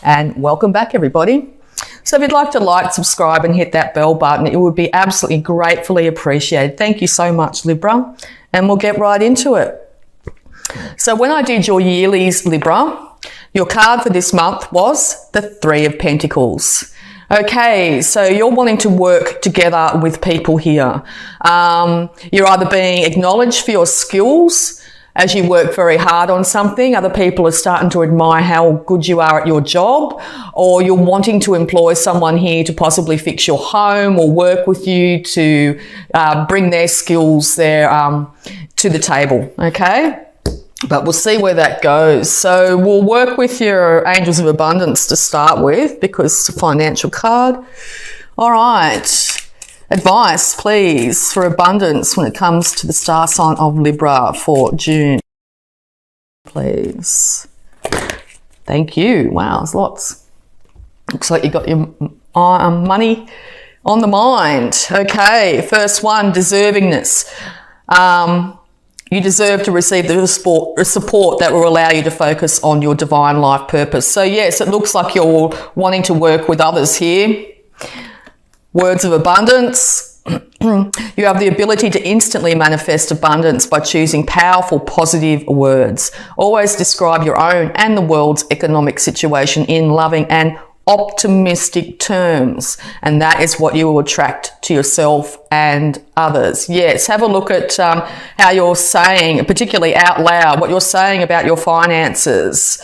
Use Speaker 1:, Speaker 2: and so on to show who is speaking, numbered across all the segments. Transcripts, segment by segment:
Speaker 1: And welcome back, everybody. So if you'd like to like, subscribe and hit that bell button, it would be absolutely gratefully appreciated. Thank you so much, Libra, and we'll get right into it. So when I did your yearlies, Libra, your card for this month was the Three of Pentacles. Okay, so you're wanting to work together with people here. You're either being acknowledged for your skills as you work very hard on something. Other people are starting to admire how good you are at your job, or you're wanting to employ someone here to possibly fix your home or work with you to bring their skills there to the table, okay? But we'll see where that goes. So we'll work with your Angels of Abundance to start with because it's a financial card. All right. Advice, please, for abundance when it comes to the star sign of Libra for June. Please. Thank you. Wow, there's lots. Looks like you got your money on the mind. Okay, first one, deservingness. You deserve to receive the support that will allow you to focus on your divine life purpose. So yes, it looks like you're wanting to work with others here. Words of abundance. You have the ability to instantly manifest abundance by choosing powerful, positive words. Always describe your own and the world's economic situation in loving and optimistic terms, and that is what you will attract to yourself and others. Yes, have a look at how you're saying, particularly out loud, what you're saying about your finances.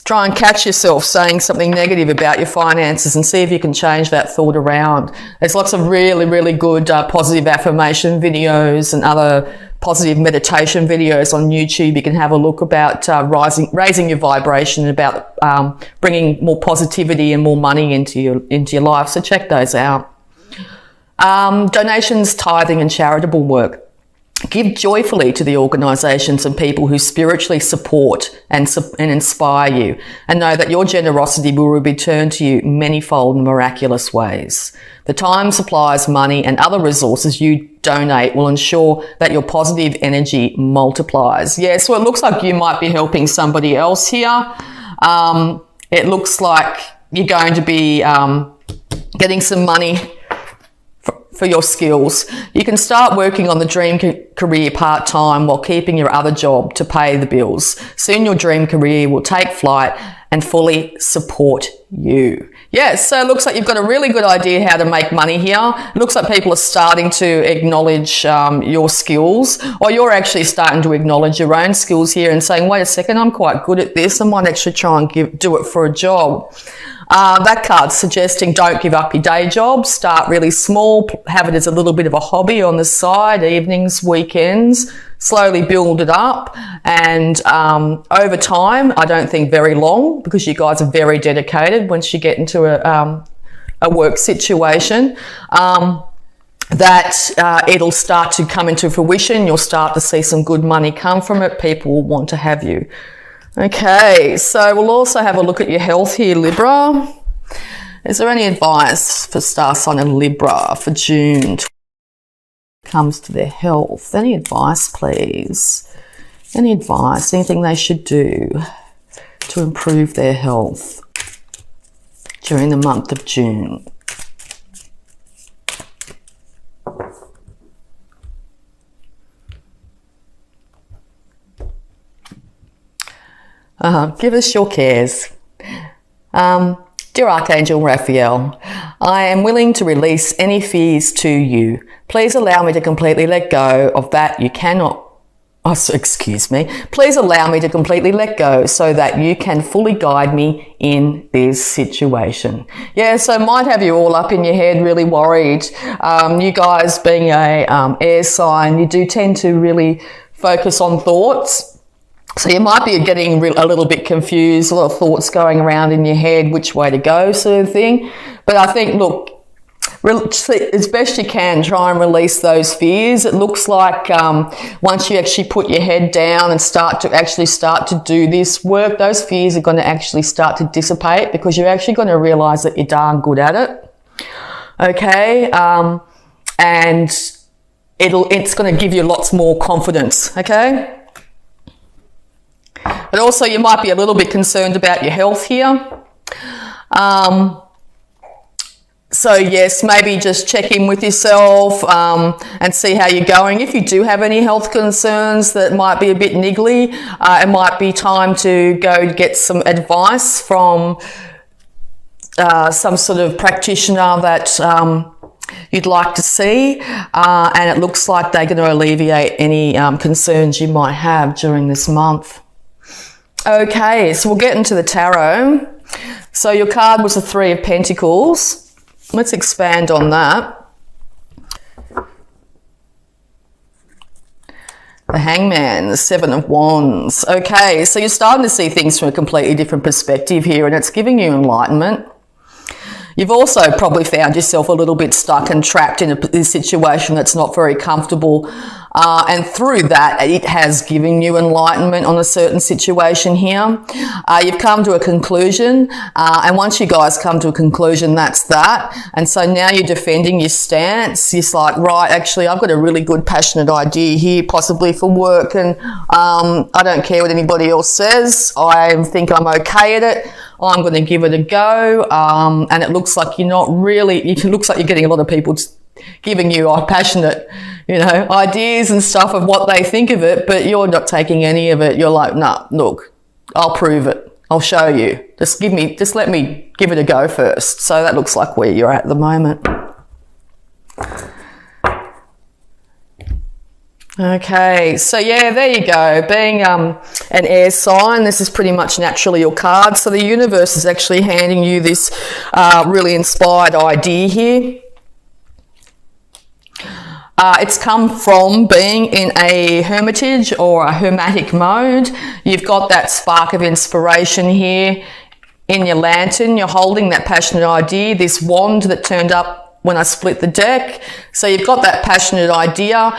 Speaker 1: Try and catch yourself saying something negative about your finances and see if you can change that thought around. There's lots of really, really good positive affirmation videos and other positive meditation videos on YouTube. You can have a look about raising your vibration, about bringing more positivity and more money into your life. So check those out. Donations, tithing and charitable work. Give joyfully to the organisations and people who spiritually support and inspire you, and know that your generosity will return to you manyfold and miraculous ways. The time, supplies, money and other resources you donate will ensure that your positive energy multiplies. Yeah, so it looks like you might be helping somebody else here. It looks like you're going to be getting some money for your skills. You can start working on the dream career part-time while keeping your other job to pay the bills. Soon your dream career will take flight and fully support you. Yeah, so it looks like you've got a really good idea how to make money here. It looks like people are starting to acknowledge your skills, or you're actually starting to acknowledge your own skills here and saying, wait a second, I'm quite good at this. I might actually try and do it for a job. That card's suggesting don't give up your day job. Start really small, have it as a little bit of a hobby on the side, evenings, weekends, slowly build it up. And over time, I don't think very long, because you guys are very dedicated once you get into a work situation, that it'll start to come into fruition. You'll start to see some good money come from it. People will want to have you. Okay, so we'll also have a look at your health here, Libra. Is there any advice for star sign of Libra for June when it comes to their health? Any advice, please? Any advice, anything they should do to improve their health during the month of June? Give us your cares. Dear Archangel Raphael, I am willing to release any fears to you. Please allow me to completely let go of that you cannot. Please allow me to completely let go so that you can fully guide me in this situation. Yeah, so might have you all up in your head, really worried. You guys being a air sign, you do tend to really focus on thoughts. So you might be getting a little bit confused, a lot of thoughts going around in your head, which way to go sort of thing. But I think, look, as best you can, try and release those fears. It looks like once you actually put your head down and start to do this work, those fears are going to actually start to dissipate, because you're actually going to realise that you're darn good at it. Okay? And it's going to give you lots more confidence. Okay? But also you might be a little bit concerned about your health here. So yes, maybe just check in with yourself and see how you're going. If you do have any health concerns that might be a bit niggly, it might be time to go get some advice from some sort of practitioner that you'd like to see, and it looks like they're going to alleviate any concerns you might have during this month. Okay, so we'll get into the tarot. So your card was the Three of Pentacles. Let's expand on that. The Hangman, the Seven of Wands. Okay, so you're starting to see things from a completely different perspective here, and it's giving you enlightenment. You've also probably found yourself a little bit stuck and trapped in a situation that's not very comfortable. And through that, it has given you enlightenment on a certain situation here. You've come to a conclusion. And once you guys come to a conclusion, that's that. And so now you're defending your stance. It's like, right, actually, I've got a really good, passionate idea here, possibly for work. And I don't care what anybody else says. I think I'm okay at it. I'm going to give it a go. And it looks like you're not really, it looks like you're getting a lot of people giving you passionate, ideas and stuff of what they think of it, but you're not taking any of it. You're like, nah, look, I'll prove it. I'll show you. Just let me give it a go first. So that looks like where you're at the moment. Okay, so yeah, there you go. Being an air sign, this is pretty much naturally your card. So the universe is actually handing you this really inspired idea here. It's come from being in a hermitage or a hermetic mode. You've got that spark of inspiration here in your lantern. You're holding that passionate idea, this wand that turned up when I split the deck. So you've got that passionate idea.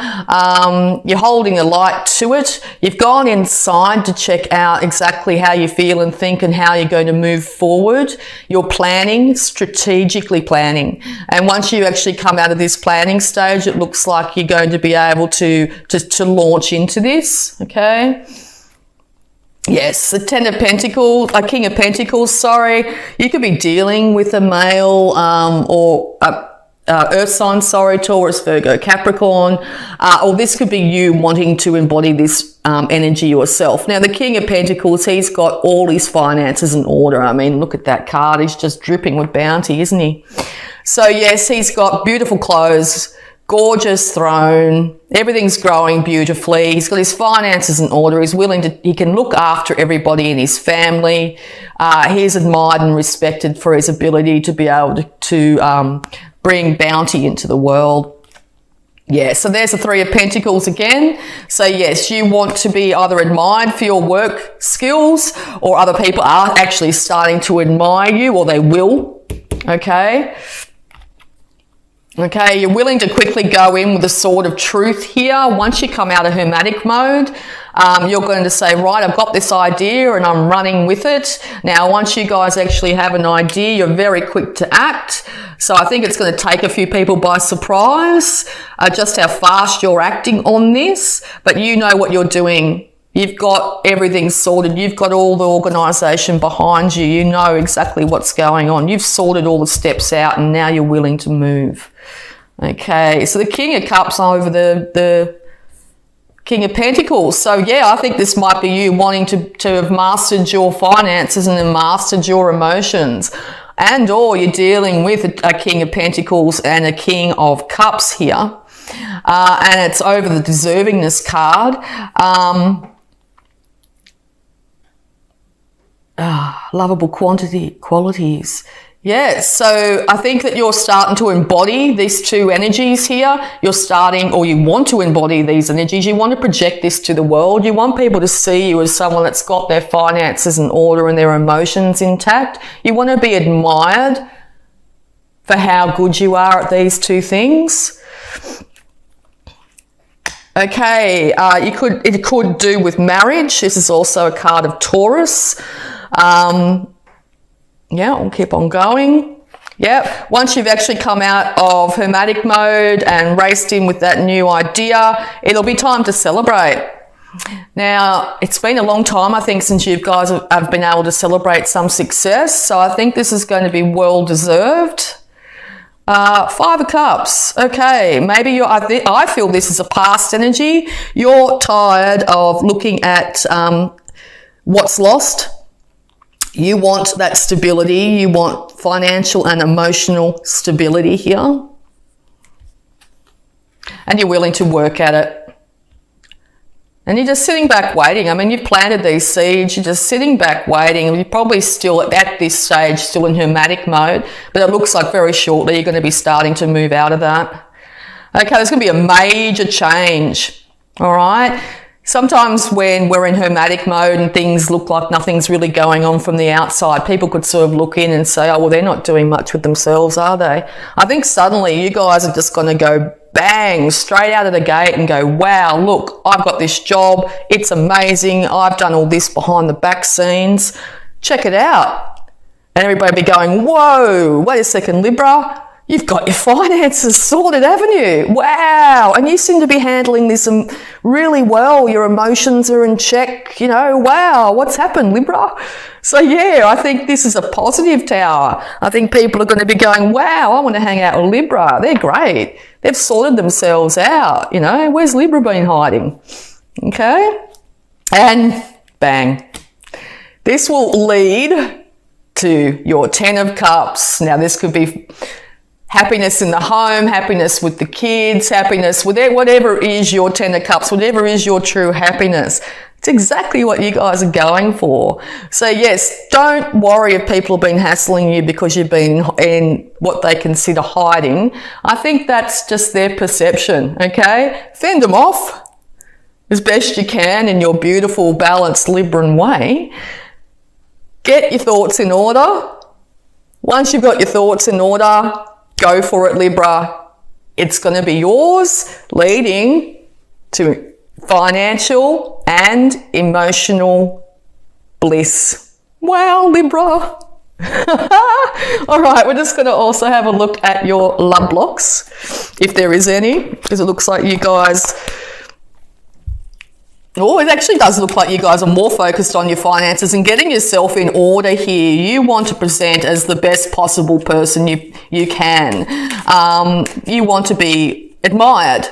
Speaker 1: You're holding a light to it. You've gone inside to check out exactly how you feel and think and how you're going to move forward. You're planning, strategically planning. And once you actually come out of this planning stage, it looks like you're going to be able to launch into this, okay? Yes, the King of Pentacles, sorry. You could be dealing with a male or Earth sign, Taurus, Virgo, Capricorn, or this could be you wanting to embody this energy yourself. Now, the King of Pentacles, he's got all his finances in order. I mean, look at that card. He's just dripping with bounty, isn't he? So, yes, he's got beautiful clothes, gorgeous throne, everything's growing beautifully. He's got his finances in order. He can look after everybody in his family. He's admired and respected for his ability to be able to bring bounty into the world. Yeah, so there's the Three of Pentacles again. So yes, you want to be either admired for your work skills, or other people are actually starting to admire you, or they will, okay? Okay, you're willing to quickly go in with a sword of truth here. Once you come out of hermetic mode, you're going to say, right, I've got this idea and I'm running with it. Now, once you guys actually have an idea, you're very quick to act. So I think it's going to take a few people by surprise, just how fast you're acting on this, but you know what you're doing. You've got everything sorted. You've got all the organisation behind you. You know exactly what's going on. You've sorted all the steps out and now you're willing to move. Okay, so the King of Cups over the King of Pentacles. So yeah, I think this might be you wanting to have mastered your finances and then mastered your emotions. And or you're dealing with a King of Pentacles and a King of Cups here. And it's over the deservingness card. Lovable qualities. Yeah, so I think that you're starting to embody these two energies here. You're starting, or you want to embody these energies. You want to project this to the world. You want people to see you as someone that's got their finances in order and their emotions intact. You want to be admired for how good you are at these two things. Okay, it could do with marriage. This is also a card of Taurus. Yeah, we'll keep on going. Yeah, once you've actually come out of hermetic mode and raced in with that new idea, it'll be time to celebrate. Now, it's been a long time, I think, since you guys have been able to celebrate some success. So I think this is going to be well-deserved. Five of Cups. Okay, maybe I feel this is a past energy. You're tired of looking at what's lost. You want that stability. You want financial and emotional stability here. And you're willing to work at it. And you're just sitting back waiting. I mean, you've planted these seeds. You're just sitting back waiting. You're probably still at this stage, still in hermetic mode. But it looks like very shortly you're going to be starting to move out of that. Okay, there's going to be a major change. All right. Sometimes when we're in hermetic mode and things look like nothing's really going on from the outside, people could sort of look in and say, oh, well, they're not doing much with themselves, are they? I think suddenly you guys are just going to go bang, straight out of the gate and go, wow, look, I've got this job. It's amazing. I've done all this behind the back scenes. Check it out. And everybody be going, whoa, wait a second, Libra. You've got your finances sorted, haven't you? Wow. And you seem to be handling this really well. Your emotions are in check. You know, wow, what's happened, Libra? So, yeah, I think this is a positive tower. I think people are going to be going, wow, I want to hang out with Libra. They're great. They've sorted themselves out. You know, where's Libra been hiding? Okay. And bang. This will lead to your 10 of Cups. Now, this could be happiness in the home, happiness with the kids, happiness with whatever is your 10 of Cups, whatever is your true happiness. It's exactly what you guys are going for. So yes, don't worry if people have been hassling you because you've been in what they consider hiding. I think that's just their perception, okay? Fend them off as best you can in your beautiful, balanced Libran way. Get your thoughts in order. Once you've got your thoughts in order, go for it, Libra. It's going to be yours, leading to financial and emotional bliss. Wow, Libra. All right, we're just going to also have a look at your love blocks, if there is any, because it looks like you guys... Oh, it actually does look like you guys are more focused on your finances and getting yourself in order here. You want to present as the best possible person you can. You want to be admired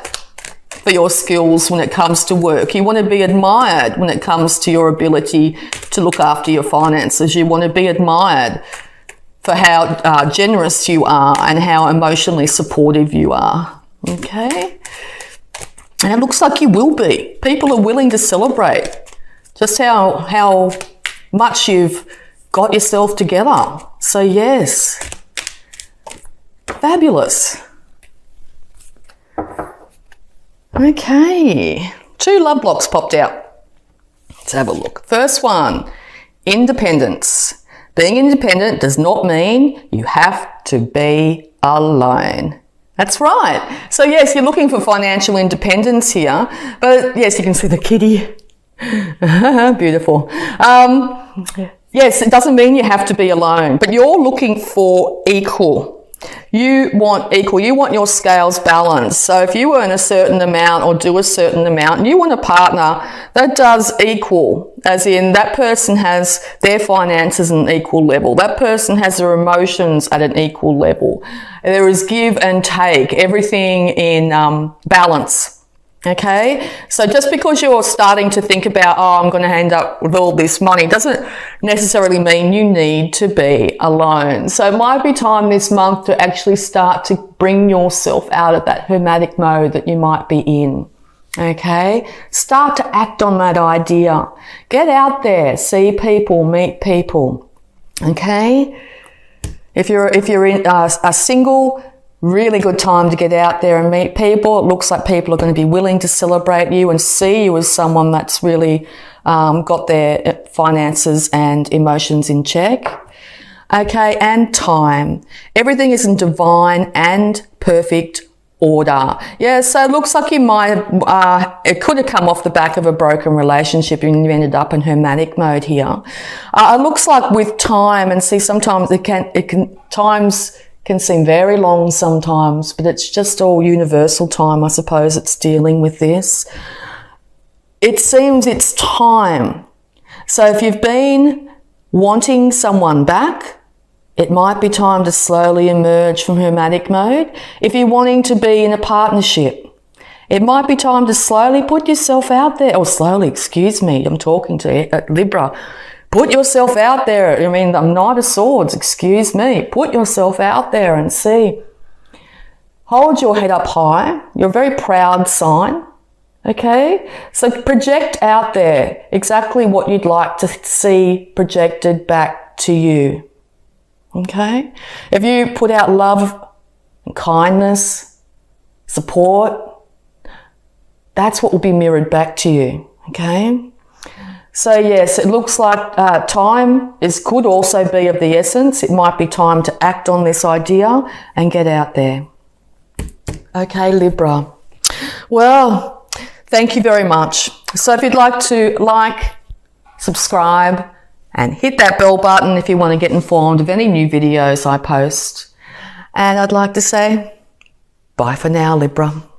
Speaker 1: for your skills when it comes to work. You want to be admired when it comes to your ability to look after your finances. You want to be admired for how generous you are and how emotionally supportive you are. Okay? And it looks like you will be. People are willing to celebrate just how much you've got yourself together. So yes, fabulous. Okay, 2 love blocks popped out. Let's have a look. First one, independence. Being independent does not mean you have to be alone. That's right. So yes, you're looking for financial independence here, but yes, you can see the kitty. Beautiful. Yes, it doesn't mean you have to be alone, but you're looking for equal. You want equal. You want your scales balanced. So if you earn a certain amount or do a certain amount, you want a partner that does equal, as in that person has their finances at an equal level. That person has their emotions at an equal level. There is give and take, everything in balance. Okay, so just because you're starting to think about, oh, I'm going to end up with all this money, doesn't necessarily mean you need to be alone. So it might be time this month to actually start to bring yourself out of that hermetic mode that you might be in. Okay, start to act on that idea. Get out there, see people, meet people. Okay, if you're in a single, really good time to get out there and meet people. It looks like people are going to be willing to celebrate you and see you as someone that's really got their finances and emotions in check. Okay, and time. Everything is in divine and perfect order. Yeah, so it looks like you might it could have come off the back of a broken relationship and you ended up in hermetic mode here. It looks like with time, and see, sometimes times can seem very long sometimes, but it's just all universal time, I suppose. It's dealing with this. it seems it's time. So if you've been wanting someone back, it might be time to slowly emerge from hermetic mode. If you're wanting to be in a partnership, it might be time to slowly put yourself out there. Or slowly, excuse me, I'm talking to Libra. Put yourself out there. I mean, the Knight of Swords, excuse me. Put yourself out there and see. Hold your head up high. You're a very proud sign. Okay? So project out there exactly what you'd like to see projected back to you. Okay? If you put out love and kindness, support, that's what will be mirrored back to you. Okay? So yes, it looks like time could also be of the essence. It might be time to act on this idea and get out there. Okay, Libra. Well, thank you very much. So if you'd like to subscribe, and hit that bell button if you want to get informed of any new videos I post. And I'd like to say bye for now, Libra.